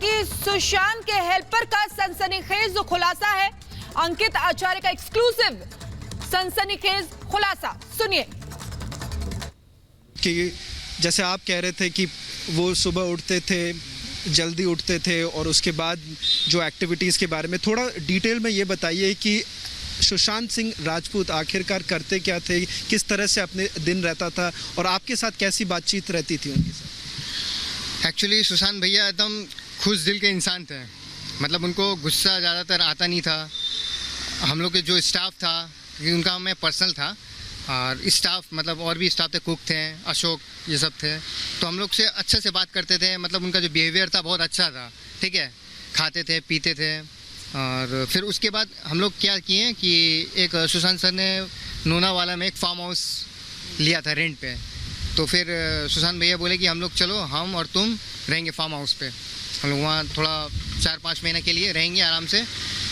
कि सुशांत के हेल्पर का सनसनीखेज खुलासा है। अंकित आचार्य का एक्सक्लूसिव सनसनीखेज खुलासा सुनिए। कि जैसे आप कह रहे थे कि वो सुबह उठते थे, जल्दी उठते थे, और उसके बाद जो एक्टिविटीज़ के बारे में थोड़ा डिटेल में ये बताइए कि सुशांत सिंह राजपूत आखिरकार करते क्या थे, किस तरह से अपने दिन रहता था और आपके साथ कैसी बातचीत रहती थी उनके साथ। एक्चुअली सुशांत भैया एकदम खुश दिल के इंसान थे। मतलब उनको गुस्सा ज़्यादातर आता नहीं था। हम लोग के जो स्टाफ था, क्योंकि उनका मैं पर्सनल था, और स्टाफ मतलब और भी स्टाफ थे, कुक थे, अशोक, ये सब थे, तो हम लोग से अच्छे से बात करते थे। मतलब उनका जो बिहेवियर था बहुत अच्छा था, ठीक है, खाते थे, पीते थे। और फिर उसके बाद हम लोग क्या किए कि एक सुशांत सर ने लोनावाला में एक फार्म हाउस लिया था रेंट पे। तो फिर सुशांत भैया बोले कि हम लोग चलो, हम और तुम रहेंगे फार्म हाउस पे। हम लोग वहाँ थोड़ा 4-5 महीने के लिए रहेंगे आराम से।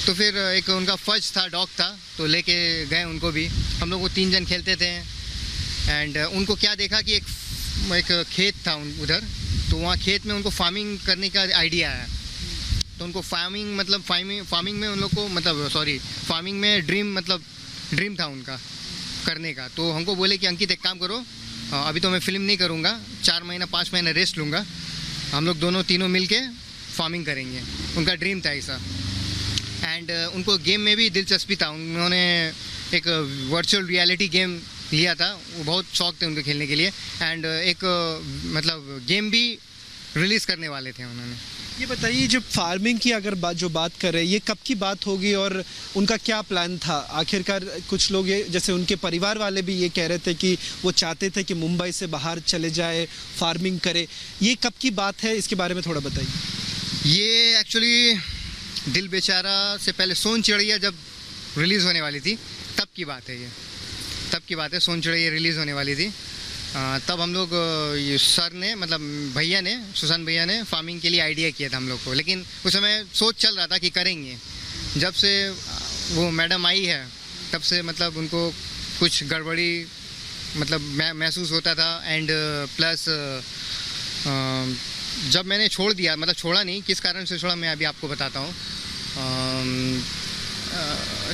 तो फिर एक उनका फज था, डॉग था, तो लेके गए उनको भी। हम लोग वो 3 जन खेलते थे। एंड उनको क्या देखा कि एक खेत था उधर, तो वहाँ खेत में उनको फार्मिंग करने का आइडिया है। तो उनको फार्मिंग में उन लोग को फार्मिंग में ड्रीम था उनका करने का। तो हमको बोले कि अंकित एक काम करो, अभी तो मैं फिल्म नहीं करूँगा, 4 महीना 5 महीना रेस्ट लूँगा, हम लोग दोनों तीनों मिल के फार्मिंग करेंगे। उनका ड्रीम था ऐसा। एंड उनको गेम में भी दिलचस्पी था। उन्होंने एक वर्चुअल रियलिटी गेम लिया था, वो बहुत शौक थे उनके खेलने के लिए। एंड एक गेम भी रिलीज़ करने वाले थे उन्होंने। ये बताइए, जब फार्मिंग की अगर बात कर रहे हैं, ये कब की बात होगी और उनका क्या प्लान था आखिरकार? कुछ लोग ये, जैसे उनके परिवार वाले भी ये कह रहे थे कि वो चाहते थे कि मुंबई से बाहर चले जाए, फार्मिंग करे। ये कब की बात है, इसके बारे में थोड़ा बताइए। ये एक्चुअली दिल बेचारा से पहले सोन चिड़ैया जब रिलीज़ होने वाली थी तब की बात है। ये तब की बात है, सोन चिड़ैया रिलीज़ होने वाली थी। तब हम लोग ये सर ने, मतलब भैया ने, सुशांत भैया ने फार्मिंग के लिए आइडिया किया था हम लोग को। लेकिन उस समय सोच चल रहा था कि करेंगे। जब से वो मैडम आई है तब से मतलब उनको कुछ गड़बड़ी महसूस होता था। एंड प्लस जब मैंने छोड़ दिया, मतलब छोड़ा नहीं, किस कारण से छोड़ा मैं अभी आपको बताता हूँ।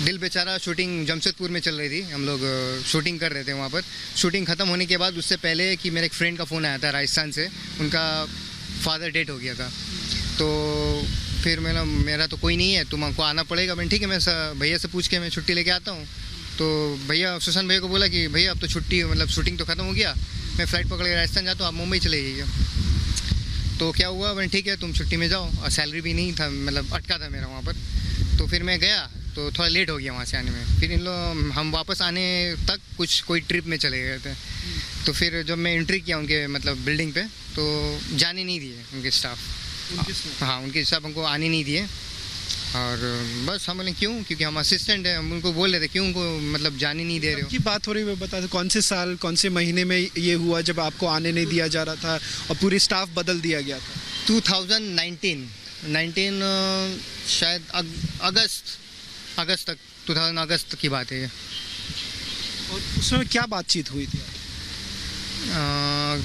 दिल बेचारा शूटिंग जमशेदपुर में चल रही थी, हम लोग शूटिंग कर रहे थे वहाँ पर। शूटिंग ख़त्म होने के बाद उससे पहले कि मेरे एक फ्रेंड का फ़ोन आया था राजस्थान से, उनका फादर डेड हो गया था। तो फिर मेरा तो कोई नहीं है, तुम हमको आना पड़ेगा। मैंने ठीक है, मैं भैया से पूछ के मैं छुट्टी लेके आता हूँ। तो भैया, सुशांत भैया को बोला कि भैया अब तो छुट्टी, मतलब शूटिंग तो ख़त्म हो गया, मैं फ़्लाइट पकड़ के राजस्थान जाता हूँ, आप मुंबई चले जाइए। तो क्या हुआ, मैंने ठीक है तुम छुट्टी में जाओ, और सैलरी भी नहीं था, मतलब अटका था मेरा वहाँ पर। तो फिर मैं गया, तो थोड़ा लेट हो गया वहाँ से आने में। फिर हम वापस आने तक कोई ट्रिप में चले गए थे। तो फिर जब मैं एंट्री किया उनके बिल्डिंग पे, तो जाने नहीं दिए उनके स्टाफ। हाँ, उनके स्टाफ हमको आने नहीं दिए। और बस हम बोले क्यों, क्योंकि हम असिस्टेंट हैं, हम उनको बोल रहे थे क्यों उनको जाने नहीं दे रहे हो। की बात हो रही है, वो बता दो कौन से साल, कौन से महीने में ये हुआ जब आपको आने नहीं दिया जा रहा था और पूरी स्टाफ बदल दिया गया था? 2019 शायद अगस्त तक, 2000 अगस्त की बात है ये। और उसमें क्या बातचीत हुई थी?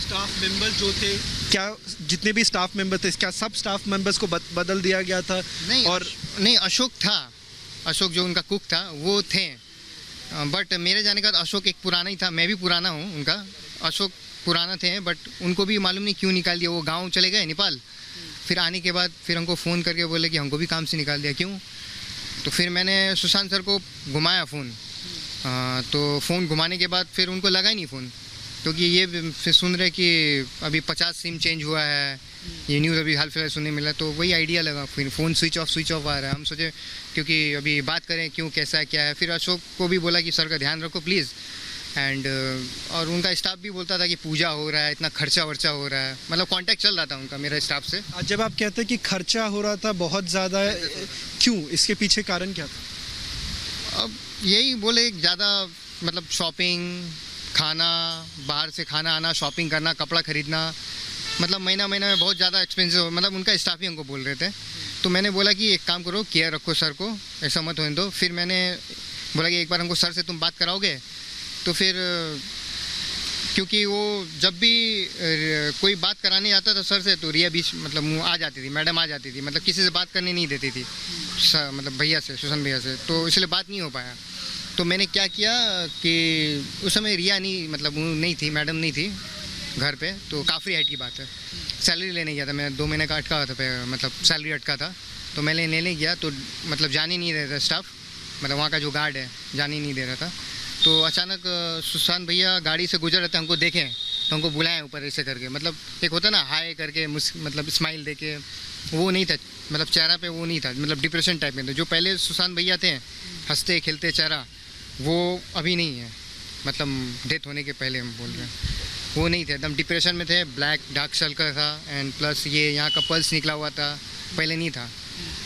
स्टाफ मेंबर जो थे, क्या जितने भी स्टाफ मेंबर थे, क्या सब स्टाफ मेंबर्स को बदल दिया गया था? नहीं, अशोक था, अशोक जो उनका कुक था वो थे। बट मेरे जाने का अशोक एक पुराना ही था, मैं भी पुराना हूँ उनका। अशोक पुराना थे, बट उनको भी मालूम नहीं क्यों निकाल दिया। वो गाँव चले गए नेपाल, फिर आने के बाद फिर हमको फ़ोन करके बोले कि हमको भी काम से निकाल दिया, क्यों? तो फिर मैंने सुशांत सर को घुमाया फ़ोन। तो फ़ोन घुमाने के बाद फिर उनको लगा ही नहीं फ़ोन, क्योंकि ये फिर सुन रहे कि अभी 50 सिम चेंज हुआ है, ये न्यूज़ अभी हाल फिलहाल सुनने मिला। तो वही आइडिया लगा, फिर फ़ोन स्विच ऑफ आ रहा है। हम सोचे क्योंकि अभी बात करें क्यों, कैसा है, क्या है। फिर अशोक को भी बोला कि सर का ध्यान रखो प्लीज़। एंड और उनका स्टाफ भी बोलता था कि पूजा हो रहा है, इतना खर्चा वर्चा हो रहा है, मतलब कांटेक्ट चल रहा था उनका मेरे स्टाफ से। जब आप कहते हैं कि खर्चा हो रहा था बहुत ज़्यादा, क्यों, इसके पीछे कारण क्या था? अब यही बोले, ज़्यादा मतलब शॉपिंग, खाना, बाहर से खाना आना, शॉपिंग करना, कपड़ा खरीदना, मतलब महीना में बहुत ज़्यादा एक्सपेंसिव, मतलब उनका स्टाफ ही हमको बोल रहे थे। तो मैंने बोला कि एक काम करो, केयर रखो सर को, ऐसा मत होने दो। फिर मैंने बोला कि एक बार हमको सर से तुम बात कराओगे? तो फिर क्योंकि वो जब भी कोई बात कराने जाता था सर से तो रिया बीच मतलब मुँह आ जाती थी, मैडम आ जाती थी, मतलब किसी से बात करने नहीं देती थी मतलब भैया से, सुशांत भैया से, तो इसलिए बात नहीं हो पाया। तो मैंने क्या किया कि उस समय रिया नहीं मतलब वो नहीं थी, मैडम नहीं थी घर पे, तो काफ़ी हाइट की बात है, सैलरी लेने गया था मैं, 2 महीने का अटका हुआ था, मतलब सैलरी अटका था, तो मैं लेने गया तो मतलब जाने नहीं दे रहा था स्टाफ, मतलब वहाँ का जो गार्ड है जाने नहीं दे रहा था। तो अचानक सुशांत भैया गाड़ी से गुजर रहे थे, हमको देखें तो हमको बुलाएं ऊपर ऐसे करके, मतलब एक होता ना हाय करके मतलब स्माइल देके, वो नहीं था, मतलब चेहरा पे वो नहीं था, मतलब डिप्रेशन टाइप में था। जो पहले सुशांत भैया थे हंसते खेलते चेहरा, वो अभी नहीं है, मतलब डेथ होने के पहले हम बोल रहे हैं, वो नहीं थे, एकदम डिप्रेशन में थे, ब्लैक डार्क सर्कल था एंड प्लस ये यहाँ का पल्स निकला हुआ था, पहले नहीं था,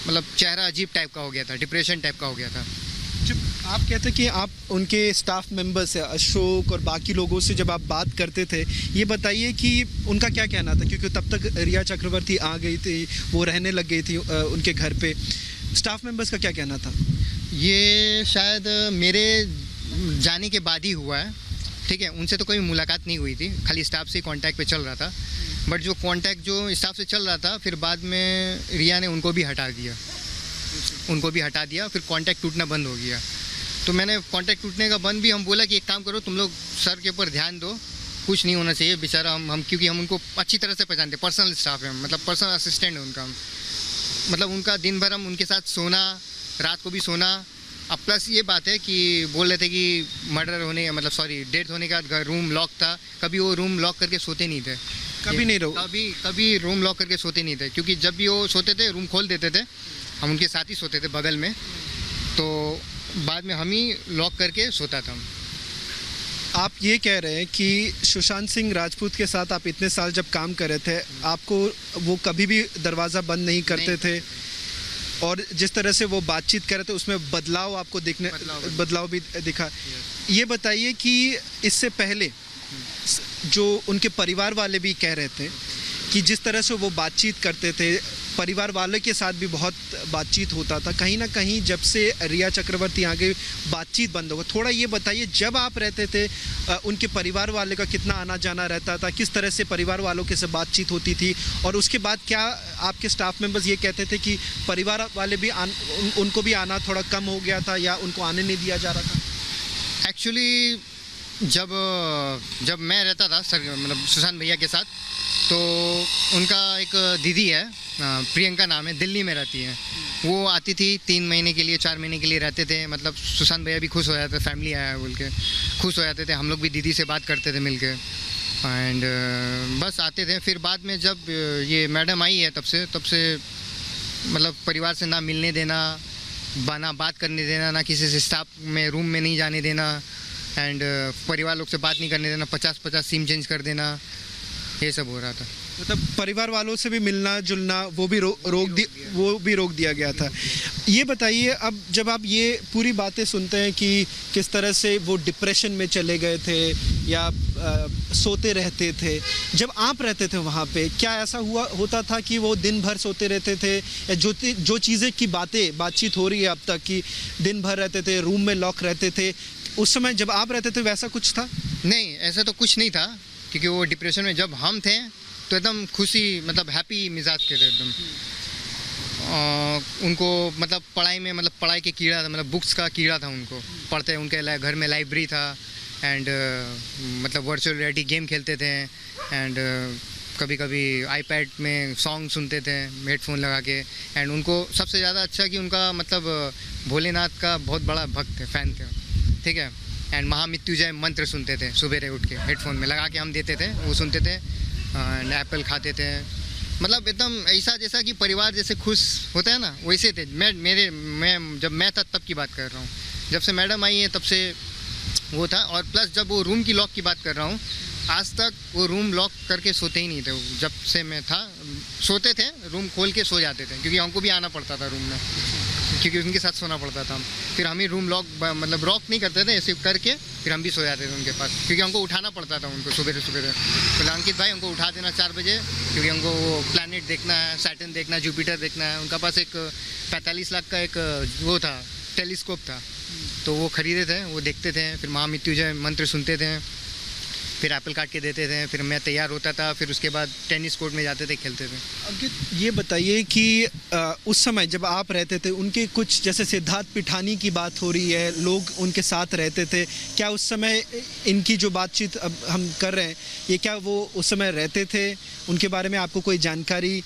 मतलब चेहरा अजीब टाइप का हो गया था, डिप्रेशन टाइप का हो गया था। जब आप कहते कि आप उनके स्टाफ मेंबर्स से अशोक और बाकी लोगों से जब आप बात करते थे, ये बताइए कि उनका क्या कहना था, क्योंकि तब तक रिया चक्रवर्ती आ गई थी, वो रहने लग गई थी उनके घर पे, स्टाफ मेंबर्स का क्या कहना था? ये शायद मेरे जाने के बाद ही हुआ है, ठीक है, उनसे तो कोई मुलाकात नहीं हुई थी, खाली स्टाफ से कांटेक्ट पे चल रहा था, बट जो कांटेक्ट जो स्टाफ से चल रहा था फिर बाद में रिया ने उनको भी हटा दिया, फिर कांटेक्ट टूटना बंद हो गया। तो मैंने कांटेक्ट टूटने का बंद भी, हम बोला कि एक काम करो तुम लोग सर के ऊपर ध्यान दो, कुछ नहीं होना चाहिए बेचारा, हम क्योंकि हम उनको अच्छी तरह से पहचानते, पर्सनल स्टाफ है, मतलब पर्सनल असिस्टेंट है उनका, मतलब उनका दिन भर हम उनके साथ सोना, रात को भी सोना। अब प्लस ये बात है कि बोल रहे थे कि मर्डर होने मतलब सॉरी डेथ होने का रूम लॉक था, कभी वो रूम लॉक करके सोते नहीं थे, कभी रूम लॉक करके सोते नहीं थे, क्योंकि जब भी वो सोते थे रूम खोल देते थे, हम उनके साथ ही सोते थे बगल में, तो बाद में हम ही लॉक करके सोता था। आप ये कह रहे हैं कि सुशांत सिंह राजपूत के साथ आप इतने साल जब काम कर रहे थे, आपको वो कभी भी दरवाज़ा बंद नहीं करते थे, और जिस तरह से वो बातचीत कर रहे थे उसमें बदलाव आपको बदलाव भी दिखा। ये बताइए कि इससे पहले जो उनके परिवार वाले भी कह रहे थे कि जिस तरह से वो बातचीत करते थे, परिवार वालों के साथ भी बहुत बातचीत होता था, कहीं ना कहीं जब से रिया चक्रवर्ती आ गई बातचीत बंद हो गई। थोड़ा ये बताइए, जब आप रहते थे उनके परिवार वाले का कितना आना जाना रहता था, किस तरह से परिवार वालों के से बातचीत होती थी, और उसके बाद क्या आपके स्टाफ मेंबर्स ये कहते थे कि परिवार वाले भी उनको भी आना थोड़ा कम हो गया था या उनको आने नहीं दिया जा रहा था? एक्चुअली जब मैं रहता था सर मतलब सुशांत भैया के साथ, तो उनका एक दीदी है, प्रियंका नाम है, दिल्ली में रहती है, वो आती थी 3 महीने के लिए 4 महीने के लिए रहते थे, मतलब सुशांत भैया भी खुश हो जाते, फैमिली आया है बोल के खुश हो जाते थे, हम लोग भी दीदी से बात करते थे मिल के, एंड बस आते थे। फिर बाद में जब ये मैडम आई है तब से मतलब परिवार से ना मिलने देना, ना बात करने देना, ना किसी से स्टाफ में रूम में नहीं जाने देना, एंड परिवार लोग से बात नहीं करने देना, 50-50 सिम चेंज कर देना, ये सब हो रहा था। मतलब परिवार वालों से भी मिलना जुलना वो भी रोक दिया गया था। ये बताइए, अब जब आप ये पूरी बातें सुनते हैं कि किस तरह से वो डिप्रेशन में चले गए थे या सोते रहते थे, जब आप रहते थे वहाँ पे, क्या ऐसा होता था कि वो दिन भर सोते रहते थे, या जो चीज़ें की बातचीत हो रही है अब तक कि दिन भर रहते थे, रूम में लॉक रहते थे, उस समय जब आप रहते थे वैसा कुछ था? नहीं, ऐसा तो कुछ नहीं था, क्योंकि वो डिप्रेशन में जब हम थे तो एकदम खुशी मतलब हैप्पी मिजाज के थे एकदम। उनको मतलब पढ़ाई में मतलब पढ़ाई के कीड़ा था, मतलब बुक्स का कीड़ा था उनको, पढ़ते उनके घर में लाइब्रेरी था, एंड मतलब वर्चुअल रियलिटी गेम खेलते थे, एंड कभी कभी आईपैड में सॉन्ग सुनते थे हेडफोन लगा के, एंड उनको सबसे ज़्यादा अच्छा कि उनका मतलब भोलेनाथ का बहुत बड़ा भक्त थे, फ़ैन थे, ठीक है, एंड महामृत्युंजय मंत्र सुनते थे सुबह उठ के, हेडफोन में लगा के हम देते थे, वो सुनते थे, एंड एप्पल खाते थे, मतलब एकदम ऐसा जैसा कि परिवार जैसे खुश होता है ना, वैसे थे। मैं जब मैं था तब की बात कर रहा हूँ, जब से मैडम आई है तब से वो था। और प्लस जब वो रूम की लॉक की बात कर रहा हूँ, आज तक वो रूम लॉक करके सोते ही नहीं थे, जब से मैं था सोते थे, रूम खोल के सो जाते थे, क्योंकि हमको भी आना पड़ता था रूम में, क्योंकि उनके साथ सोना पड़ता था। फिर हम ही रूम लॉक मतलब लॉक नहीं करते थे, ऐसे करके फिर हम भी सो जाते थे उनके पास, क्योंकि हमको उठाना पड़ता था उनको सुबह बोले अंकित भाई हमको उठा देना 4 बजे, क्योंकि हमको वो प्लैनेट देखना है, सैटर्न देखना है, जुपिटर देखना है। उनका पास एक 45 लाख का एक वो था, टेलीस्कोप था, तो वो खरीदे थे, वो देखते थे, फिर महामृत्युंजय मंत्र सुनते थे, फिर एप्पल काट के देते थे, फिर मैं तैयार होता था, फिर उसके बाद टेनिस कोर्ट में जाते थे, खेलते थे। अंकित, ये बताइए कि उस समय जब आप रहते थे, उनके कुछ जैसे सिद्धार्थ पिठानी की बात हो रही है, लोग उनके साथ रहते थे, क्या उस समय इनकी जो बातचीत अब हम कर रहे हैं, ये क्या वो उस समय रहते थे? उनके बारे में आपको कोई जानकारी?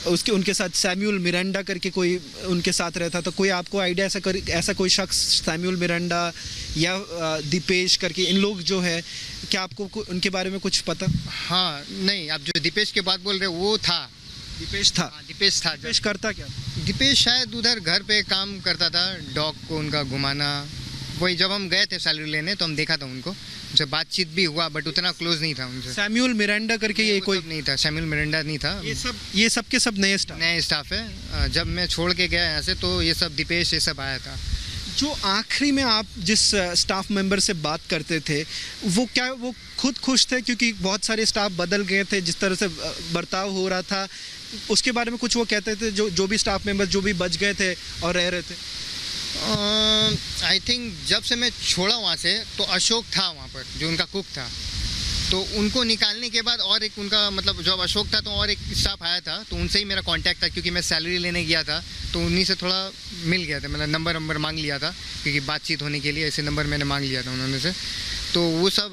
उनके साथ सैमुअल मिरांडा करके कोई उनके साथ रहता था, कोई आपको आइडिया ऐसा कोई शख्स सैमुअल मिरांडा या दीपेश करके, इन लोग जो है, क्या आपको उनके बारे में कुछ पता? हाँ, नहीं, आप जो दीपेश की बात बोल रहे हो वो था। दीपेश था? हाँ, दीपेश था। दीपेश करता क्या? दीपेश शायद उधर घर पे काम करता था, डॉग को उनका घुमाना। वही जब हम गए थे सैलरी लेने तो हम देखा था उनको, उनसे बातचीत भी हुआ, बट उतना क्लोज नहीं था उनसे। सैमुअल मिरांडा करके ये कोई नहीं था, सैमुअल मिरांडा नहीं था। ये सब के सब नए स्टाफ है। जब मैं छोड़ के गया यहाँ से तो ये सब दीपेश ये सब आया था। जो आखिरी में आप जिस स्टाफ मेंबर से बात करते थे, वो खुद खुश थे? क्योंकि बहुत सारे स्टाफ बदल गए थे, जिस तरह से बर्ताव हो रहा था, उसके बारे में कुछ वो कहते थे, जो भी स्टाफ मेंबर जो भी बच गए थे और रह रहे थे? आई थिंक जब से मैं छोड़ा वहाँ से तो अशोक था वहाँ पर, जो उनका कुक था, तो उनको निकालने के बाद और एक उनका मतलब जब अशोक था तो और एक स्टाफ आया था, तो उनसे ही मेरा कांटेक्ट था, क्योंकि मैं सैलरी लेने गया था तो उन्हीं से थोड़ा मिल गया था, मतलब नंबर मांग लिया था, क्योंकि बातचीत होने के लिए ऐसे नंबर मैंने मांग लिया था उन्होंने से। तो वो सब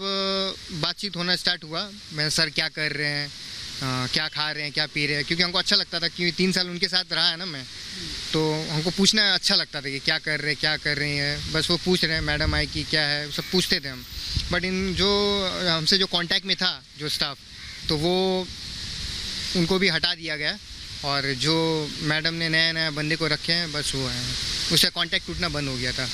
बातचीत होना स्टार्ट हुआ। मैं सर क्या कर रहे हैं, क्या खा रहे हैं, क्या पी रहे हैं, क्योंकि हमको अच्छा लगता था, क्योंकि 3 साल उनके साथ रहा है ना मैं, तो हमको पूछना अच्छा लगता था कि क्या कर रहे हैं। बस वो पूछ रहे हैं, मैडम आई कि क्या है, सब पूछते थे हम। बट इन जो हमसे जो कांटेक्ट में था जो स्टाफ, तो वो उनको भी हटा दिया गया, और जो मैडम ने नया बंदे को रखे हैं बस वो है, उससे कांटेक्ट टूटना बंद हो गया था।